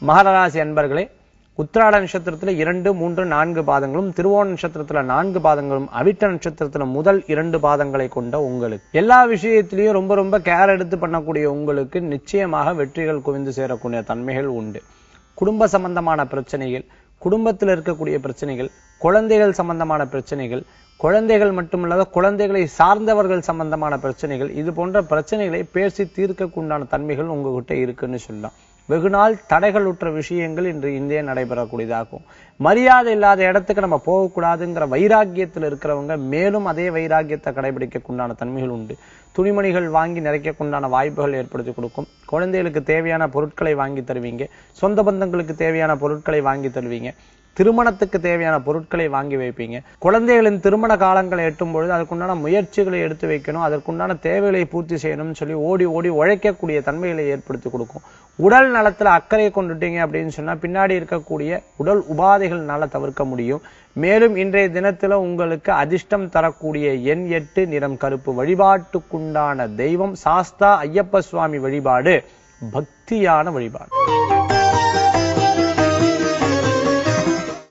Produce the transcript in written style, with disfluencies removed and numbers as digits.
மகர ராசி அன்பர்களே, உத்திராட நட்சத்திரத்துல 2, 3, 4 பாதங்களும், திருவோண நட்சத்திரத்துல 4 பாதங்களும், அவிட்ட நட்சத்திரத்துல முதல் 2 பாதங்களை கொண்ட உங்களுக்கு எல்லா விஷயத்திலையும் ரொம்ப ரொம்ப கேர் எடுத்து பண்ணக்கூடிய உங்களுக்கு நிச்சயமாக வெற்றிகள் குவிந்து சேரக்கூடிய தன்மைகள் உண்டு. குடும்ப சம்பந்தமான பிரச்சனைகள், குடும்பத்தில் இருக்கக்கூடிய பிரச்சனைகள், குழந்தைகள் சம்பந்தமான பிரச்சனைகள், குழந்தைகள் மட்டுமல்லாத குழந்தைகளை சார்ந்தவர்கள் சம்பந்தமான பிரச்சனைகள், இது போன்ற பிரச்சனைகளை பேசி தீர்க்கக்குண்டான தன்மைகள் உங்ககிட்ட இருக்குன்னு சொல்லலாம். வெகுநாள் தடைகளுற்ற விஷயங்கள் இன்று இந்திய நடைபெறக்கூடியதாகும். மரியாதை இல்லாத இடத்துக்கு நம்ம போகக்கூடாதுங்கிற வைராக்கியத்தில் இருக்கிறவங்க மேலும் அதே வைராக்கியத்தை கடைபிடிக்கக்குண்டான தன்மைகள் உண்டு. துணிமணிகள் வாங்கி நிறைக்கக்குண்டான வாய்ப்புகள் ஏற்படுத்தி கொடுக்கும். குழந்தைகளுக்கு தேவையான பொருட்களை வாங்கி தருவீங்க. சொந்த பந்தங்களுக்கு தேவையான பொருட்களை வாங்கி தருவீங்க. திருமணத்துக்கு தேவையான பொருட்களை வாங்கி வைப்பீங்க. குழந்தைகளின் திருமண காலங்களை எட்டும் பொழுது அதற்குண்டான முயற்சிகளை எடுத்து வைக்கணும், அதற்குண்டான தேவைகளை பூர்த்தி செய்யணும்னு சொல்லி ஓடி ஓடி உழைக்கக்கூடிய தன்மைகளை ஏற்படுத்தி கொடுக்கும். உடல் நலத்துல அக்கறை கொண்டுட்டீங்க அப்படின்னு சொன்னா பின்னாடி இருக்கக்கூடிய உடல் உபாதைகள்னால தவிர்க்க முடியும். மேலும் இன்றைய தினத்துல உங்களுக்கு அதிர்ஷ்டம் தரக்கூடிய எண் 8, நிறம் கருப்பு. வழிபாட்டுக்குண்டான தெய்வம் சாஸ்தா ஐயப்ப சுவாமி வழிபாடு பக்தியான வழிபாடு.